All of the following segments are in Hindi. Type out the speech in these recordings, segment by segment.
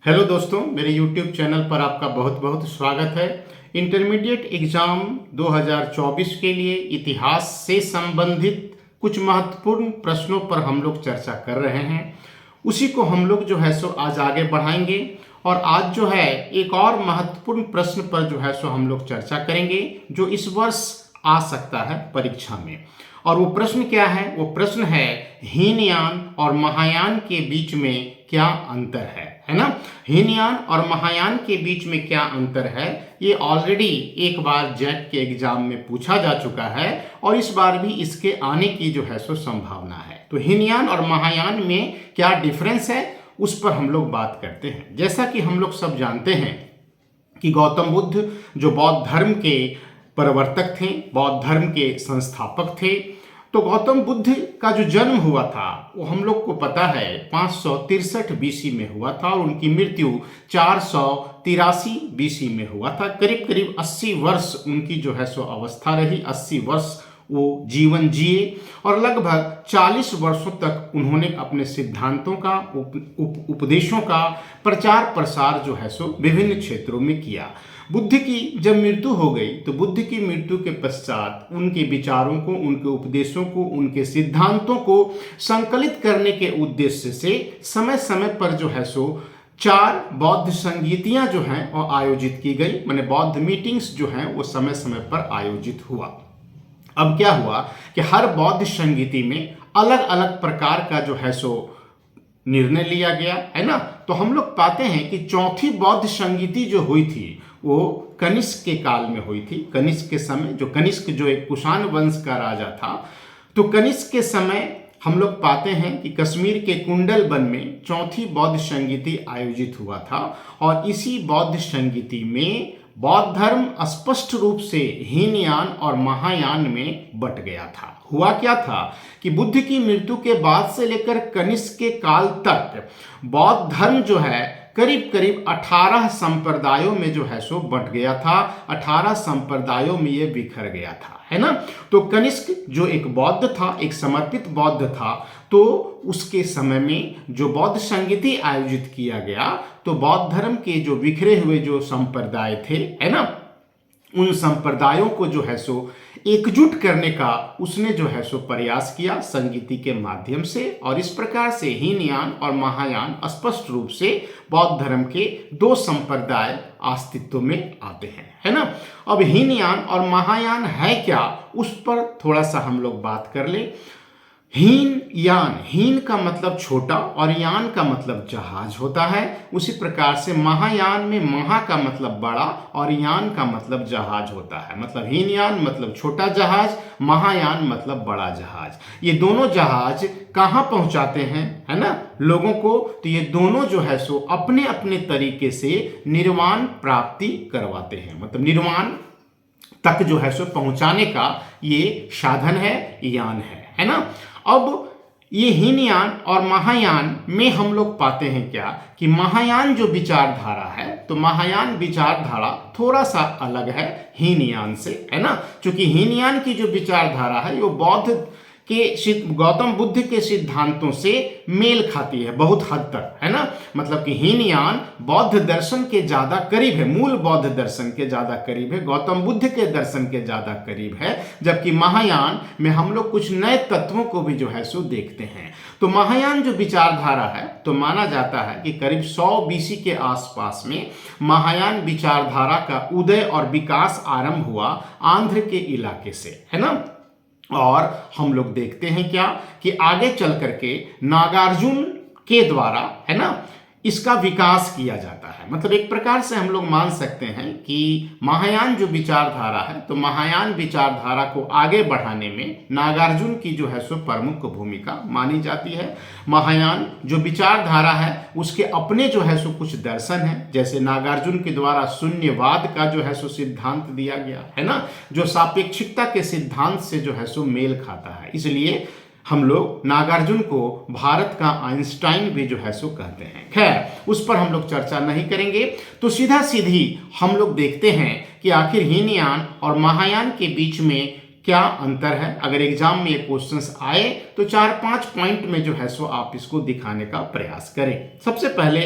हेलो दोस्तों, मेरे YouTube चैनल पर आपका बहुत बहुत स्वागत है। इंटरमीडिएट एग्ज़ाम 2024 के लिए इतिहास से संबंधित कुछ महत्वपूर्ण प्रश्नों पर हम लोग चर्चा कर रहे हैं। उसी को हम लोग जो है सो आज आगे बढ़ाएंगे और आज जो है एक और महत्वपूर्ण प्रश्न पर जो है सो हम लोग चर्चा करेंगे जो इस वर्ष आ सकता है परीक्षा में। और वो प्रश्न क्या है? वो प्रश्न है हीनयान और महायान के बीच में क्या अंतर है ना। हीनयान और महायान के बीच में क्या अंतर है, ये ऑलरेडी एक बार जैक के एग्जाम में पूछा जा चुका है और इस बार भी इसके आने की जो है सो संभावना है। तो हीनयान और महायान में क्या डिफरेंस है, उस पर हम लोग बात करते हैं। जैसा कि हम लोग सब जानते हैं कि गौतम बुद्ध जो बौद्ध धर्म के प्रवर्तक थे, बौद्ध धर्म के संस्थापक थे, तो गौतम बुद्ध का जो जन्म हुआ था वो हम लोग को पता है 563 बीसी में हुआ था और उनकी मृत्यु 483 बीसी में हुआ था। करीब करीब 80 वर्ष उनकी जो है सो अवस्था रही, 80 वर्ष वो जीवन जिए और लगभग 40 वर्षों तक उन्होंने अपने सिद्धांतों का उपदेशों का प्रचार प्रसार जो है सो विभिन्न क्षेत्रों में किया। बुद्ध की जब मृत्यु हो गई तो बुद्ध की मृत्यु के पश्चात उनके विचारों को, उनके उपदेशों को, उनके सिद्धांतों को संकलित करने के उद्देश्य से समय समय पर जो है सो 4 बौद्ध संगीतियां जो हैं वो आयोजित की गई। माने बौद्ध मीटिंग्स जो हैं वो समय समय पर आयोजित हुआ। अब क्या हुआ कि हर बौद्ध संगीति में अलग अलग प्रकार का जो है सो निर्णय लिया गया, है ना। तो हम लोग पाते हैं कि चौथी बौद्ध संगीति जो हुई थी वो कनिष्क के काल में हुई थी। कनिष्क के समय, जो कनिष्क जो एक कुषाण वंश का राजा था, तो कनिष्क के समय हम लोग पाते हैं कि कश्मीर के कुंडल वन में चौथी बौद्ध संगीति आयोजित हुआ था और इसी बौद्ध संगीति में बौद्ध धर्म स्पष्ट रूप से हीनयान और महायान में बट गया था। हुआ क्या था कि बुद्ध की मृत्यु के बाद से लेकर कनिष्क के काल तक बौद्ध धर्म जो है करीब करीब 18 संप्रदायों में जो है सो बट गया था, 18 संप्रदायों में ये बिखर गया था, है ना। तो कनिष्क जो एक बौद्ध था, एक समर्पित बौद्ध था, तो उसके समय में जो बौद्ध संगीति आयोजित किया गया तो बौद्ध धर्म के जो बिखरे हुए जो संप्रदाय थे, है ना, उन संप्रदायों को जो है सो एकजुट करने का उसने जो है सो प्रयास किया संगीति के माध्यम से। और इस प्रकार से हीनयान और महायान स्पष्ट रूप से बौद्ध धर्म के 2 संप्रदाय अस्तित्व में आते हैं, है ना। अब हीनयान और महायान है क्या, उस पर थोड़ा सा हम लोग बात कर ले। हीन यान, हीन का मतलब छोटा और यान का मतलब जहाज होता है। उसी प्रकार से महायान में महा का मतलब बड़ा और यान का मतलब जहाज होता है। मतलब हीनयान मतलब छोटा जहाज, महायान मतलब बड़ा जहाज। ये दोनों जहाज कहाँ पहुंचाते हैं, है ना, लोगों को। तो ये दोनों जो है सो अपने अपने तरीके से निर्वाण प्राप्ति करवाते हैं। मतलब निर्वाण तक जो है सो पहुंचाने का ये साधन है, यान है ना। अब ये हीनयान और महायान में हम लोग पाते हैं क्या कि महायान जो विचारधारा है, तो महायान विचारधारा थोड़ा सा अलग है हीनयान से, है ना। क्योंकि हीनयान की जो विचारधारा है वो बौद्ध के गौतम बुद्ध के सिद्धांतों से मेल खाती है बहुत हद तक, है ना। मतलब कि हीनयान बौद्ध दर्शन के ज्यादा करीब है, मूल बौद्ध दर्शन के ज्यादा करीब है, गौतम बुद्ध के दर्शन के ज्यादा करीब है। जबकि महायान में हम लोग कुछ नए तत्वों को भी जो है सो देखते हैं। तो महायान जो विचारधारा है, तो माना जाता है कि करीब 100 बीसी के आसपास में महायान विचारधारा का उदय और विकास आरंभ हुआ आंध्र के इलाके से, है ना। और हम लोग देखते हैं क्या कि आगे चल करके नागार्जुन के द्वारा, है ना, इसका विकास किया जाता है। मतलब एक प्रकार से हम लोग मान सकते हैं कि महायान जो विचारधारा है, तो महायान विचारधारा को आगे बढ़ाने में नागार्जुन की जो है सो प्रमुख भूमिका मानी जाती है। महायान जो विचारधारा है उसके अपने जो है सो कुछ दर्शन है, जैसे नागार्जुन के द्वारा शून्यवाद का जो है सो सिद्धांत दिया गया, है ना, जो सापेक्षिकता के सिद्धांत से जो है सो मेल खाता है। इसलिए हम लोग नागार्जुन को भारत का आइंस्टाइन भी जो है सो कहते हैं। खैर, उस पर हम लोग चर्चा नहीं करेंगे। तो सीधा सीधी हम लोग देखते हैं कि आखिर हीनयान और महायान के बीच में क्या अंतर है। अगर एग्जाम में ये क्वेश्चंस आए तो 4-5 पॉइंट में जो है सो आप इसको दिखाने का प्रयास करें। सबसे पहले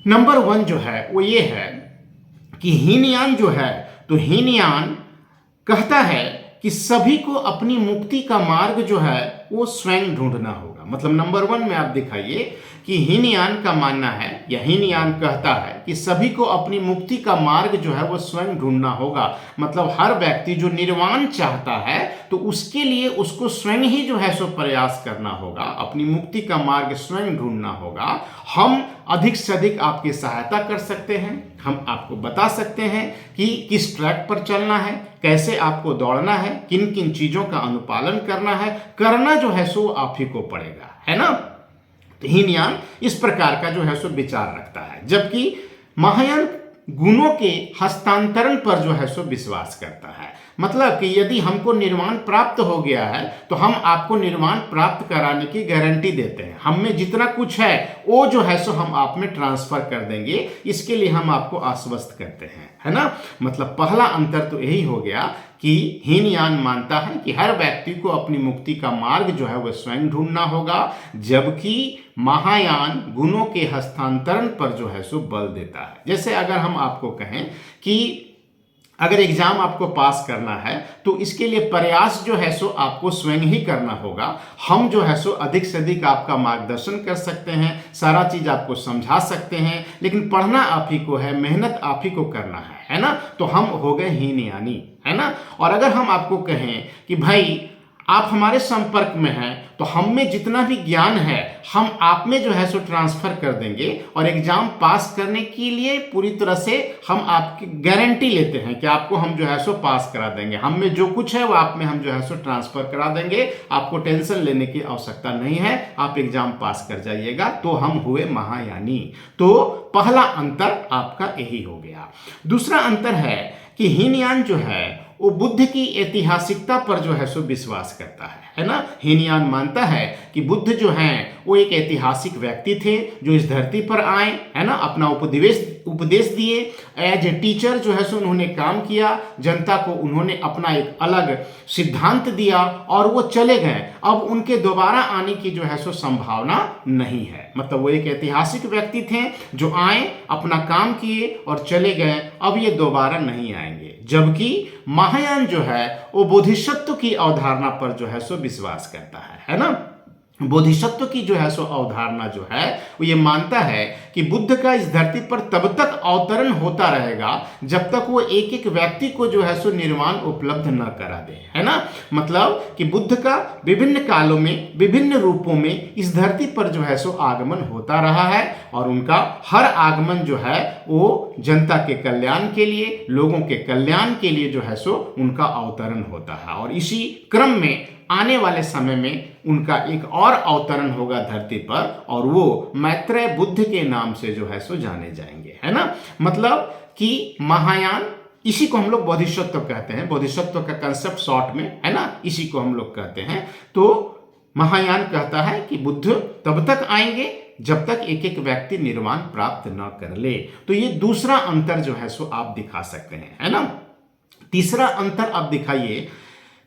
नंबर 1 जो है वो ये है कि हीनयान जो है, तो हीनयान कहता है कि सभी को अपनी मुक्ति का मार्ग जो है वो स्वयं ढूंढना होगा। मतलब नंबर 1 में आप दिखाइए कि हीनयान का मानना है या हीनयान कहता है कि सभी को अपनी मुक्ति का मार्ग जो है वो स्वयं ढूंढना होगा। मतलब हर व्यक्ति जो निर्वाण चाहता है तो उसके लिए उसको स्वयं ही जो है सो प्रयास करना होगा, अपनी मुक्ति का मार्ग स्वयं ढूंढना होगा। हम अधिक से अधिक आपकी सहायता कर सकते हैं, हम आपको बता सकते हैं कि किस ट्रैक पर चलना है, कैसे आपको दौड़ना है, किन किन चीजों का अनुपालन करना है, करना जो है सो आप ही को पड़ेगा, है ना। तो हीनयान इस प्रकार का जो है सो विचार रखता है, जबकि महायान गुणों के हस्तांतरण पर जो है सो विश्वास करता है। मतलब कि यदि हमको निर्वाण प्राप्त हो गया है तो हम आपको निर्वाण प्राप्त कराने की गारंटी देते हैं। हम में जितना कुछ है वो जो है सो हम आप में ट्रांसफर कर देंगे, इसके लिए हम आपको आश्वस्त करते हैं, है ना। मतलब पहला अंतर तो यही हो गया कि हीनयान मानता है कि हर व्यक्ति को अपनी मुक्ति का मार्ग जो है वह स्वयं ढूंढना होगा, जबकि महायान गुणों के हस्तांतरण पर जो है सो बल देता है। जैसे अगर हम आपको कहें कि अगर एग्जाम आपको पास करना है तो इसके लिए प्रयास जो है सो आपको स्वयं ही करना होगा। हम जो है सो अधिक से अधिक आपका मार्गदर्शन कर सकते हैं, सारा चीज आपको समझा सकते हैं, लेकिन पढ़ना आप ही को है, मेहनत आप ही को करना है ना। तो हम हो गए हीनयानी, है ना। और अगर हम आपको कहें कि भाई आप हमारे संपर्क में हैं तो हम में जितना भी ज्ञान है हम आप में जो है सो ट्रांसफर कर देंगे, और एग्जाम पास करने के लिए पूरी तरह से हम आपकी गारंटी लेते हैं कि आपको हम जो है सो पास करा देंगे। हम में जो कुछ है वो आप में हम जो है सो ट्रांसफर करा देंगे, आपको टेंशन लेने की आवश्यकता नहीं है, आप एग्जाम पास कर जाइएगा। तो हम हुए महायानी। तो पहला अंतर आपका यही हो गया। दूसरा अंतर है कि हीनयान जो है वो बुद्ध की ऐतिहासिकता पर जो है सो विश्वास करता है ना। हीनयान मानता है कि बुद्ध जो हैं वो एक ऐतिहासिक व्यक्ति थे जो इस धरती पर आए, है ना, अपना उपदेश दिए, एज ए टीचर जो है सो उन्होंने काम किया, जनता को उन्होंने अपना एक अलग सिद्धांत दिया और वो चले गए। अब उनके दोबारा आने की जो है सो संभावना नहीं है। मतलब वो एक ऐतिहासिक व्यक्ति थे जो आए, अपना काम किए और चले गए, अब ये दोबारा नहीं आएंगे। जबकि महायान जो है वो बोधिसत्व की अवधारणा पर जो है सो विश्वास करता है ना। बोधिसत्व की जो है सो अवधारणा जो है वो ये मानता है कि बुद्ध का इस धरती पर तब तक अवतरण होता रहेगा जब तक वो एक एक व्यक्ति को जो है सो निर्वाण उपलब्ध न करा दे, है ना। मतलब कि बुद्ध का विभिन्न कालों में विभिन्न रूपों में इस धरती पर जो है सो आगमन होता रहा है, और उनका हर आगमन जो है वो जनता के कल्याण के लिए, लोगों के कल्याण के लिए जो है सो उनका अवतरण होता है। और इसी क्रम में आने वाले समय में उनका एक और अवतरण होगा धरती पर, और वो मैत्रेय बुद्ध के नाम से जो है सो जाने जाएंगे, है ना। मतलब कि महायान, इसी को हम लोग बोधिसत्व कहते हैं, बोधिसत्व का कंसेप्ट शॉर्ट में, है ना, इसी को हम लोग कहते हैं। तो महायान कहता है कि बुद्ध तब तक आएंगे जब तक एक एक व्यक्ति निर्वाण प्राप्त न कर ले। तो ये दूसरा अंतर जो है सो आप दिखा सकते हैं, है ना। तीसरा अंतर आप दिखाइए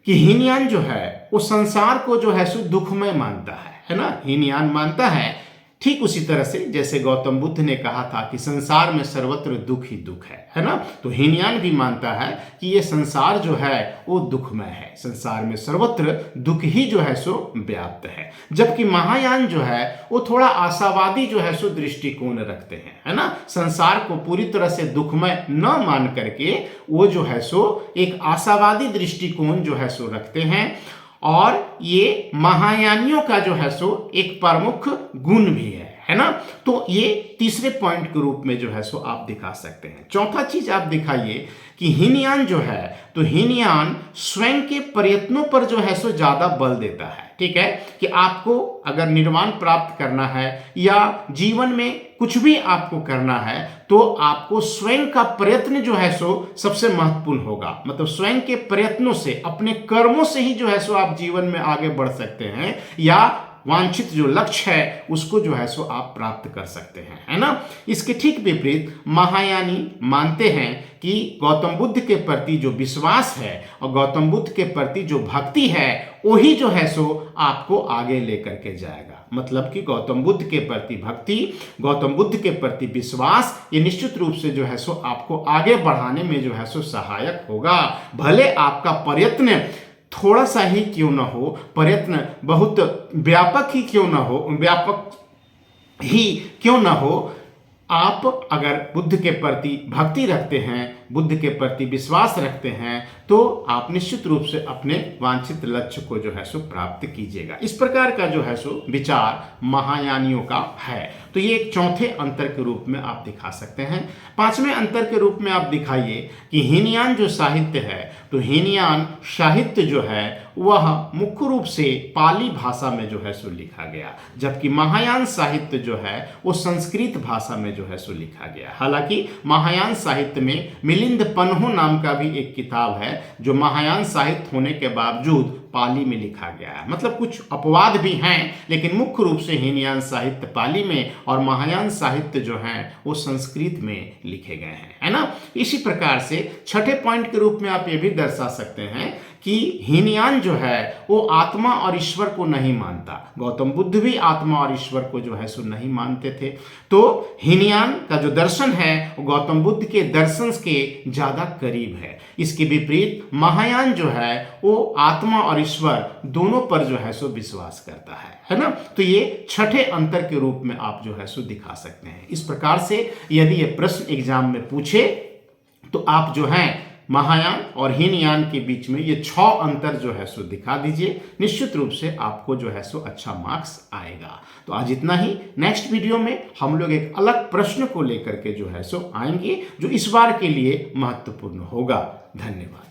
कि हीनयान जो है वो संसार को जो है सो दुखमय मानता है ना। हीनयान मानता है ठीक उसी तरह से जैसे गौतम बुद्ध ने कहा था कि संसार में सर्वत्र दुख ही दुख है ना। तो हीनयान भी मानता है कि ये संसार जो है वो दुखमय है, संसार में सर्वत्र दुख ही जो है सो व्याप्त है। जबकि महायान जो है वो थोड़ा आशावादी जो है सो दृष्टिकोण रखते हैं, है ना। संसार को पूरी तरह से दुखमय न मान करके वो जो है सो एक आशावादी दृष्टिकोण जो है सो रखते हैं, और ये महायानियों का जो है सो एक प्रमुख गुण भी है ना। तो ये तीसरे पॉइंट के रूप में जो है सो आप दिखा सकते हैं। चौथा चीज आप दिखाइए कि हीनयान जो है, तो हीनयान स्वयं के प्रयत्नों पर जो है सो ज्यादा बल देता है, ठीक है, कि आपको अगर निर्वाण प्राप्त करना है या जीवन में कुछ भी आपको करना है तो आपको स्वयं का प्रयत्न जो है सो सबसे महत्वपूर्ण होगा। मतलब स्वयं के प्रयत्नों से, अपने कर्मों से ही जो है सो आप जीवन में आगे बढ़ सकते हैं, या वांछित जो लक्ष्य है उसको जो है सो आप प्राप्त कर सकते हैं, है ना। इसके ठीक विपरीत महायानी मानते हैं कि गौतम बुद्ध के प्रति जो विश्वास है और गौतम बुद्ध के प्रति जो भक्ति है वही जो है सो आपको आगे लेकर के जाएगा। मतलब कि गौतम बुद्ध के प्रति भक्ति, गौतम बुद्ध के प्रति विश्वास, ये निश्चित रूप से जो है सो आपको आगे बढ़ाने में जो है सो सहायक होगा। भले आपका प्रयत्न थोड़ा सा ही क्यों ना हो, प्रयत्न बहुत व्यापक ही क्यों ना हो, व्यापक ही क्यों ना हो, आप अगर बुद्ध के प्रति भक्ति रखते हैं, बुद्ध के प्रति विश्वास रखते हैं, तो आप निश्चित रूप से अपने वांछित लक्ष्य को जो है सो प्राप्त कीजिएगा। इस प्रकार का जो है सो विचार महायानियों का है। तो ये एक चौथे अंतर के रूप में आप दिखा सकते हैं। पांचवें अंतर के रूप में आप दिखाइए कि हीनयान जो साहित्य है, तो हीनयान साहित्य जो है वह मुख्य रूप से पाली भाषा में जो है सो लिखा गया, जबकि महायान साहित्य जो है वो संस्कृत भाषा में जो है सो लिखा गया। हालांकि महायान साहित्य में मिलिंद पन्हो नाम का भी एक किताब है जो महायान साहित्य होने के बावजूद पाली में लिखा गया है। मतलब कुछ अपवाद भी हैं, लेकिन मुख्य रूप से हीनयान साहित्य पाली में और महायान साहित्य जो हैं वो संस्कृत में लिखे गए हैं, है ना। इसी प्रकार से छठे पॉइंट के रूप में आप ये भी दर्शा सकते हैं कि हीनयान जो है वो आत्मा और ईश्वर को नहीं मानता। गौतम बुद्ध भी आत्मा और ईश्वर को जो है सो नहीं मानते थे। तो हीनयान का जो दर्शन है वो गौतम बुद्ध के दर्शन के ज्यादा करीब है। इसके विपरीत महायान जो है वो आत्मा और ईश्वर दोनों पर जो है सो विश्वास करता है ना। तो ये छठे अंतर के रूप में आप जो है सो दिखा सकते हैं। इस प्रकार से यदि ये प्रश्न एग्जाम में पूछे तो आप जो है महायान और हीनयान के बीच में ये 6 अंतर जो है सो दिखा दीजिए। निश्चित रूप से आपको जो है सो अच्छा मार्क्स आएगा। तो आज इतना ही। नेक्स्ट वीडियो में हम लोग एक अलग प्रश्न को लेकर के जो है सो आएंगे जो इस बार के लिए महत्वपूर्ण होगा। धन्यवाद।